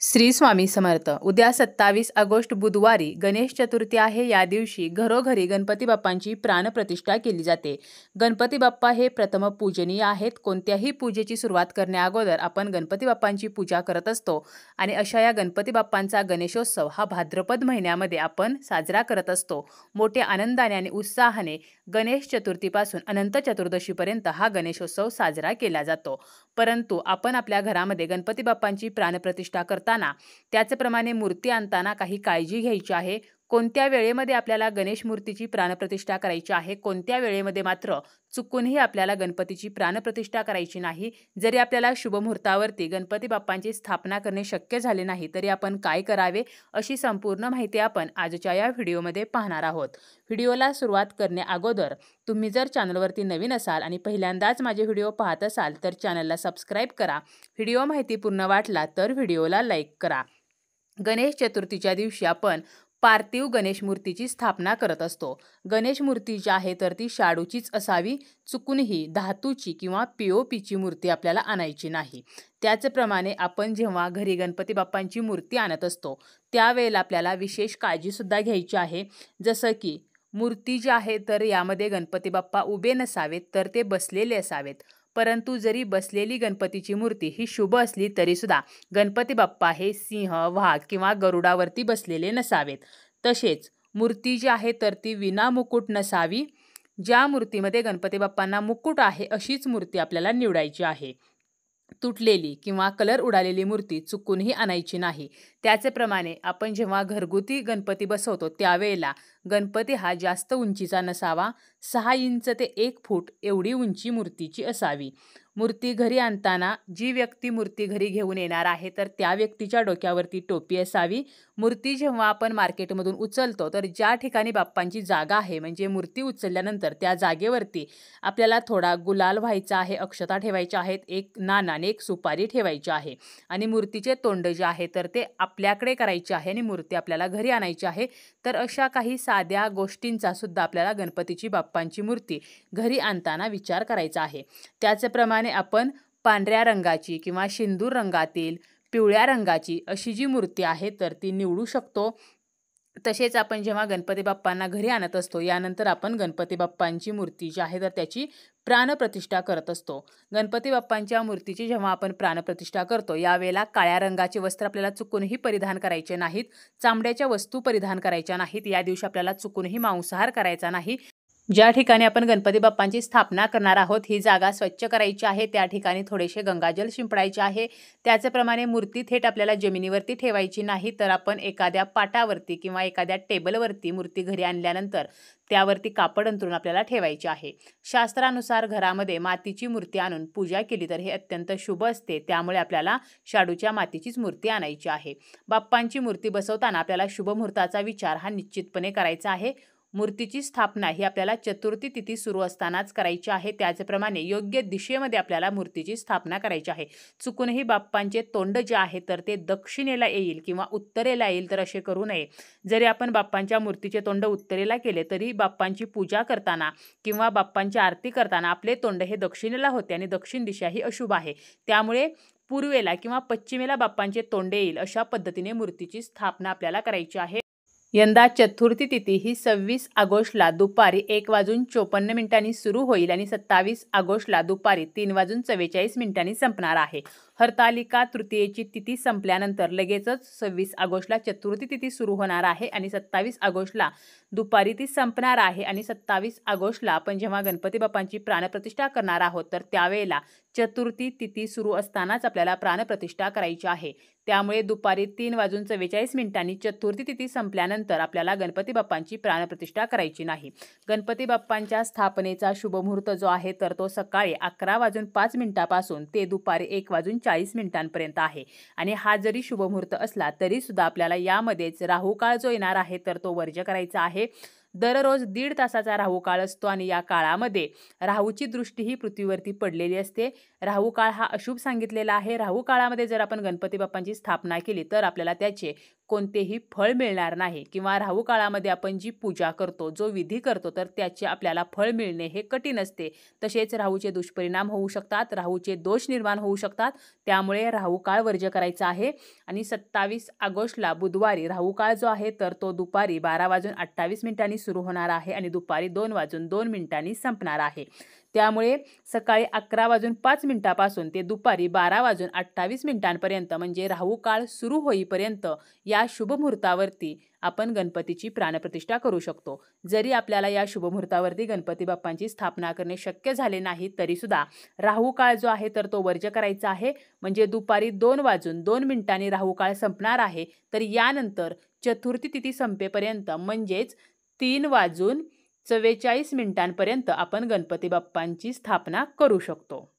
श्री स्वामी समर्थ. उद्या 27 ऑगस्ट बुधवारी गणेश चतुर्थी आहे. या दिवशी घरोघरी गणपती बाप्पांची प्राणप्रतिष्ठा केली जाते. गणपती बाप्पा हे प्रथम पूजनीय आहेत. कोणत्याही पूजेची सुरुवात करण्याअगोदर आपण गणपती बाप्पांची पूजा करत असतो आणि अशा या गणपती बाप्पांचा गणेशोत्सव हा भाद्रपद महिन्यामध्ये आपण साजरा करत असतो. मोठ्या आनंदाने आणि उत्साहाने गणेश चतुर्थीपासून अनंत चतुर्दशीपर्यंत हा गणेशोत्सव साजरा केला जातो. परंतु आपण आपल्या घरामध्ये गणपती बाप्पांची प्राणप्रतिष्ठा करताना त्याचप्रमाणे मूर्ती आणताना काही काळजी घ्यायची आहे. कोणत्या वेळेमध्ये आपल्याला गणेश मूर्तीची प्राणप्रतिष्ठा करायची आहे, कोणत्या वेळेमध्ये मात्र चुकूनही आपल्याला गणपतीची प्राणप्रतिष्ठा करायची नाही. जरी आपल्याला शुभ मुहूर्तावरती गणपती बाप्पांची स्थापना करणे शक्य झाले नाही तरी आपण काय करावे अशी संपूर्ण माहिती आपण आजच्या या व्हिडिओमध्ये पाहणार आहोत. व्हिडिओला सुरुवात करण्याअगोदर तुम्ही जर चॅनलवरती नवीन असाल आणि पहिल्यांदाच माझे व्हिडिओ पाहत असाल तर चॅनलला सबस्क्राईब करा. व्हिडिओ माहितीपूर्ण वाटला तर व्हिडिओला लाईक करा. गणेश चतुर्थीच्या दिवशी आपण पार्थिव गणेश मूर्तीची स्थापना करत असतो. गणेश मूर्ती जी आहे तर ती शाडूचीच असावी. चुकूनही धातूची किंवा POPची मूर्ती आपल्याला आणायची नाही. त्याचप्रमाणे आपण जेव्हा घरी गणपती बाप्पांची मूर्ती आणत असतो त्यावेळेला आपल्याला विशेष काळजीसुद्धा घ्यायची आहे. जसं की मूर्ती जी आहे तर यामध्ये गणपती बाप्पा उभे नसावेत तर ते बसलेले असावेत. परंतु जरी बसलेली गणपतीची मूर्ती ही शुभ असली तरीसुद्धा गणपती बाप्पा हे सिंह, वाघ किंवा गरुडावरती बसलेले नसावेत. तसेच मूर्ती जी आहे तर ती विना मुकुट नसावी. ज्या मूर्तीमध्ये गणपती बाप्पांना मुकुट आहे अशीच मूर्ती आपल्याला निवडायची आहे. तुटलेली किंवा कलर उडालेली मूर्ती चुकूनही आणायची नाही. त्याचप्रमाणे आपण जेव्हा घरगुती गणपती बसवतो त्यावेळेला गणपती हा जास्त उंचीचा नसावा. 6 इंच ते 1 फूट एवढी उंची मूर्तीची असावी. मूर्ती घरी आणताना जी व्यक्ती मूर्ती घरी घेऊन येणार आहे तर त्या व्यक्तीच्या डोक्यावरती टोपी असावी. मूर्ती जेव्हा आपण मार्केटमधून उचलतो तर ज्या ठिकाणी बाप्पांची जागा आहे म्हणजे मूर्ती उचलल्यानंतर त्या जागेवरती आपल्याला थोडा गुलाल व्हायचा आहे, अक्षता ठेवायच्या आहेत, एक नाणं आणि एक सुपारी ठेवायची आहे आणि मूर्तीचे तोंड जे आहे तर ते आपल्याकडे करायचे आहे आणि मूर्ती आपल्याला घरी आणायची आहे. तर अशा काही साध्या गोष्टींचा सुद्धा आपल्याला गणपतीची बाप्पांची मूर्ती घरी आणताना विचार करायचा आहे. त्याचप्रमाणे आपण पांढऱ्या रंगाची किंवा शेंदूर रंगातील, पिवळ्या रंगाची अशी जी मूर्ती आहे तर ती निवडू शकतो. तसेच आपण जेव्हा गणपती बाप्पांना घरी आणत असतो यानंतर आपण गणपती बाप्पांची मूर्ती जी आहे तर त्याची प्राणप्रतिष्ठा करत असतो. गणपती बाप्पांच्या मूर्तीची जेव्हा आपण प्राणप्रतिष्ठा करतो यावेळेला काळ्या रंगाचे वस्त्र आपल्याला चुकूनही परिधान करायचे नाहीत. चामड्याच्या वस्तू परिधान करायच्या नाहीत. या दिवशी आपल्याला चुकूनही मांसाहार करायचा नाही. ज्या ठिकाणी आपण गणपती बाप्पांची स्थापना करणार आहोत ही जागा स्वच्छ करायची आहे. त्या ठिकाणी थोडेसे गंगाजल शिंपडायचे आहे. त्याचप्रमाणे मूर्ती थेट आपल्याला जमिनीवरती ठेवायची नाही तर आपण एखाद्या पाटावरती किंवा एखाद्या टेबलवरती मूर्ती घरी आणल्यानंतर त्यावरती कापड अंथरून आपल्याला ठेवायची आहे. शास्त्रानुसार घरामध्ये मातीची मूर्ती आणून पूजा केली तर हे अत्यंत शुभ असते. त्यामुळे आपल्याला शाडूच्या मातीचीच मूर्ती आणायची आहे. बाप्पांची मूर्ती बसवताना आपल्याला शुभ मुहूर्ताचा विचार हा निश्चितपणे करायचा आहे. मूर्तीची स्थापना ही आपल्याला चतुर्थी तिथी सुरू असतानाच करायची आहे. त्याचप्रमाणे योग्य दिशेमध्ये आपल्याला मूर्तीची स्थापना करायची आहे. चुकूनही बाप्पांचे तोंड जे आहे तर ते दक्षिणेला येईल किंवा उत्तरेला येईल तर असे करू नये. जरी आपण बाप्पांच्या मूर्तीचे तोंड उत्तरेला केले तरी बाप्पांची पूजा करताना किंवा बाप्पांची आरती करताना आपले तोंड हे दक्षिणेला होते आणि दक्षिण दिशा ही अशुभ आहे. त्यामुळे पूर्वेला किंवा पश्चिमेला बाप्पांचे तोंड येईल अशा पद्धतीने मूर्तीची स्थापना आपल्याला करायची आहे. यंदा चतुर्थी तिथी ही 26 ऑगस्टला दुपारी 1:54 सुरू होईल आणि 27 ऑगस्टला दुपारी 3:44 संपणार आहे. हरतालिका तृतीयेची तिथी संपल्यानंतर लगेचच 26 ऑगस्टला चतुर्थी तिथी सुरू होणार आहे आणि 27 ऑगस्टला दुपारी ती संपणार आहे आणि 27 ऑगस्टला आपण जेव्हा गणपती बाप्पांची प्राणप्रतिष्ठा करणार आहोत तर त्यावेळेला चतुर्थी तिथी सुरू असतानाच आपल्याला प्राणप्रतिष्ठा करायची आहे. त्यामुळे दुपारी 3:44 चतुर्थी तिथी संपल्यानंतर आपल्याला गणपती बाप्पांची प्राणप्रतिष्ठा करायची नाही. गणपती बाप्पांच्या स्थापनेचा शुभमुहूर्त जो आहे तर तो सकाळी 11:05 पासून ते दुपारी 1:40 आहे आणि हा जरी शुभमुहूर्त असला तरी सुद्धा आपल्याला यामध्येच राहू काळ जो येणार आहे तर तो वर्ज्य करायचा आहे. दररोज 1.5 तासाचा राहू काळ असतो आणि या काळामध्ये राहूची दृष्टी ही पृथ्वीवरती पडलेली असते. राहू काळ हा अशुभ सांगितलेला आहे. राहू काळामध्ये जर आपण गणपती बाप्पांची स्थापना केली तर आपल्याला त्याचे कोणतेही फळ मिळणार नाही किंवा राहू काळामध्ये आपण जी पूजा करतो, जो विधी करतो, तर त्याचे आपल्याला फळ मिळणे हे कठीण असते. तसेच राहूचे दुष्परिणाम होऊ शकतात, राहूचे दोष निर्माण होऊ शकतात. त्यामुळे राहू काळ वर्ज्य करायचा आहे. आणि 27 ऑगस्टला बुधवारी राहू काळ जो आहे तर तो दुपारी 12:28 सुरू होणार आहे आणि दुपारी 2:02 संपणार आहे. त्यामुळे सकाळी 11:05 पासून ते दुपारी 12:28 म्हणजे राहू काळ सुरू होईपर्यंत या शुभमुहूर्तावरती आपण गणपतीची प्राणप्रतिष्ठा करू शकतो. जरी आपल्याला या शुभमुहूर्तावरती गणपती बाप्पांची स्थापना करणे शक्य झाले नाही तरीसुद्धा राहू काळ जो आहे तर तो वर्ज्य करायचा आहे. म्हणजे दुपारी 2:02 राहू काळ संपणार आहे. तर यानंतर चतुर्थी तिथी संपेपर्यंत म्हणजेच 3:44 आपण गणपती बाप्पांची स्थापना करू शकतो.